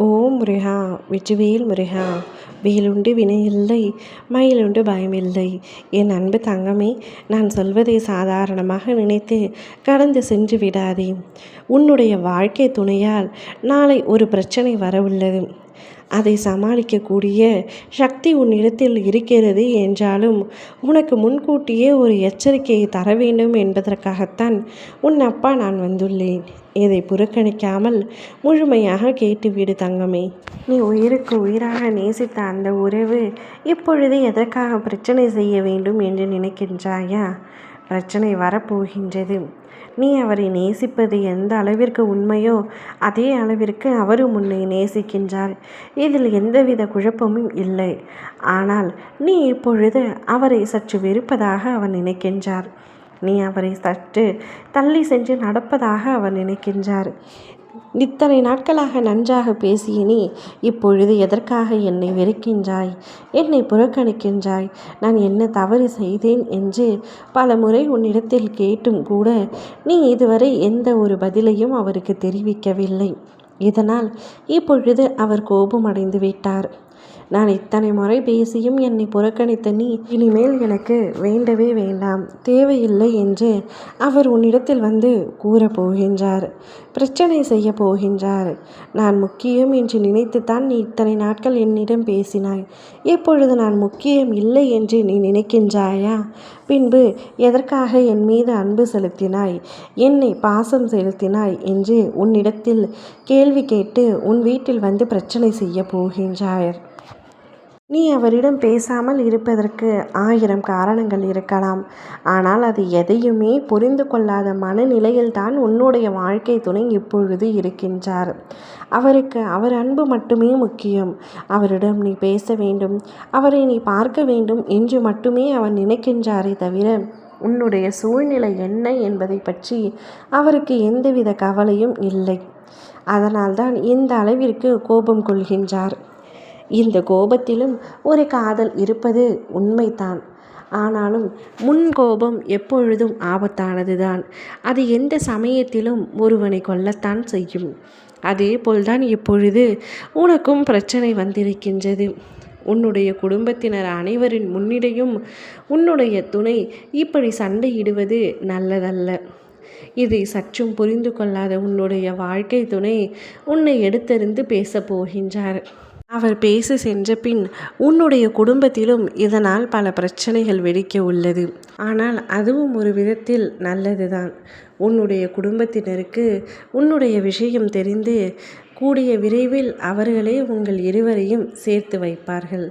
ஓம் முருகா! வெற்றிவேல் முருகா! வேலுண்டு வினையில்லை, மயிலுண்டு பயமில்லை. என் அன்பு தங்கமே, நான் சொல்வதை சாதாரணமாக நினைத்து கடந்து சென்று விடாதே. உன்னுடைய வாழ்க்கை துணையால் நாளை ஒரு பிரச்சனை வரவுள்ளது. அதை சமாளிக்கக்கூடிய சக்தி உன்னிடத்தில் இருக்கிறது என்றாலும் உனக்கு முன்கூட்டியே ஒரு எச்சரிக்கையை தர வேண்டும் என்பதற்காகத்தான் உன் அப்பா நான் வந்துள்ளேன். இதை புறக்கணிக்காமல் முழுமையாக கேட்டுவிடு தங்கமே. நீ உயிருக்கு உயிராக நேசித்த அந்த உறவு இப்பொழுது எதற்காக பிரச்சனை செய்ய வேண்டும் என்று நினைக்கின்றாயா? பிரச்சனை வரப்போகின்றது. நீ அவரை நேசிப்பது எந்த அளவிற்கு உண்மையோ அதே அளவிற்கு அவரும் உன்னை நேசிக்கின்றார். இதில் எந்தவித குழப்பமும் இல்லை. ஆனால் நீ இப்பொழுது அவரை சற்று வெறுப்பதாக அவர் நினைக்கின்றார். நீ அவரை சற்று தள்ளி சென்று நடப்பதாக அவர் நினைக்கின்றார். இத்தனை நாட்களாக நன்றாக பேசிய நீ இப்பொழுது எதற்காக என்னை வெறுக்கின்றாய், என்னை புறக்கணிக்கின்றாய், நான் என்ன தவறு செய்தேன் என்று பல முறை உன்னிடத்தில் கேட்டும் கூட நீ இதுவரை எந்த ஒரு பதிலையும் அவருக்கு தெரிவிக்கவில்லை. இதனால் இப்பொழுது அவர் கோபமடைந்து விட்டார். நான் இத்தனை முறை பேசியும் என்னை புறக்கணித்த நீ இனிமேல் எனக்கு வேண்டவே வேண்டாம், தேவையில்லை என்று அவர் உன்னிடத்தில் வந்து கூறப்போகின்றார். பிரச்சனை செய்ய போகின்றார். நான் முக்கியம் என்று நினைத்துத்தான் நீ இத்தனை நாட்கள் என்னிடம் பேசினாய். இப்பொழுது நான் முக்கியம் இல்லை என்று நீ நினைக்கின்றாயா? பின்பு எதற்காக என் மீது அன்பு செலுத்தினாய், என்னை பாசம் செலுத்தினாய் என்று உன்னிடத்தில் கேள்வி கேட்டு உன் வீட்டில் வந்து பிரச்சனை செய்ய போகின்றார். நீ அவரிடம் பேசாமல் இருப்பதற்கு 1000 காரணங்கள் இருக்கலாம். ஆனால் அது எதையுமே புரிந்து கொள்ளாத மனநிலையில்தான் உன்னுடைய வாழ்க்கை துணை இப்பொழுது இருக்கின்றார். அவருக்கு அவர் அன்பு மட்டுமே முக்கியம். அவரிடம் நீ பேச வேண்டும், அவரை நீ பார்க்க வேண்டும் என்று மட்டுமே அவர் நினைக்கின்றாரே தவிர உன்னுடைய சூழ்நிலை என்ன என்பதை பற்றி அவருக்கு எந்தவித கவலையும் இல்லை. அதனால்தான் இந்த அளவிற்கு கோபம் கொள்கின்றார். இந்த கோபத்திலும் ஒரு காதல் இருப்பது உண்மைதான். ஆனாலும் முன் கோபம் எப்பொழுதும் ஆபத்தானதுதான். அது எந்த சமயத்திலும் ஒருவனை கொல்லத்தான் செய்யும். அதே போல்தான் இப்பொழுது உனக்கும் பிரச்சனை வந்திருக்கின்றது. உன்னுடைய குடும்பத்தினர் அனைவரின் முன்னிலையும் உன்னுடைய துணை இப்படி சண்டையிடுவது நல்லதல்ல. இதை சற்றும் புரிந்து கொள்ளாத உன்னுடைய வாழ்க்கை துணை உன்னை எடுத்தெறிந்து பேசப் போகின்றார். அவர் பேச சென்ற பின் உன்னுடைய குடும்பத்திலும் இதனால் பல பிரச்சனைகள் வெடிக்க உள்ளது. ஆனால் அதுவும் ஒரு விதத்தில் நல்லதுதான். உன்னுடைய குடும்பத்தினருக்கு உன்னுடைய விஷயம் தெரிந்து கூடிய விரைவில் அவர்களே உங்கள் இருவரையும் சேர்த்து வைப்பார்கள்.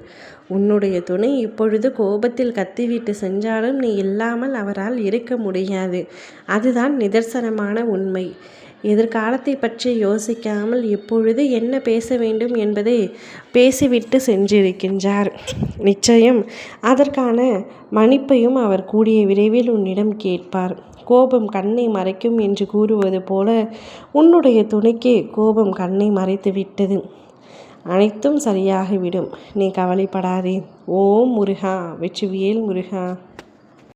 உன்னுடைய துணை இப்பொழுது கோபத்தில் கத்திவிட்டு சென்றாலும் நீ இல்லாமல் அவரால் இருக்க முடியாது. அதுதான் நிதர்சனமான உண்மை. எதிர்காலத்தை பற்றி யோசிக்காமல் இப்பொழுது என்ன பேச வேண்டும் என்பதை பேசிவிட்டு சென்றிருக்கின்றார். நிச்சயம் அதற்கான மன்னிப்பையும் அவர் கூடிய விரைவில் உன்னிடம் கேட்பார். கோபம் கண்ணை மறைக்கும் என்று கூறுவது போல உன்னுடைய துணைக்கு கோபம் கண்ணை மறைத்து விட்டது. அனைத்தும் சரியாகிவிடும். நீ கவலைப்படாதே. ஓம் முருகா! வெற்றிவேல் முருகா!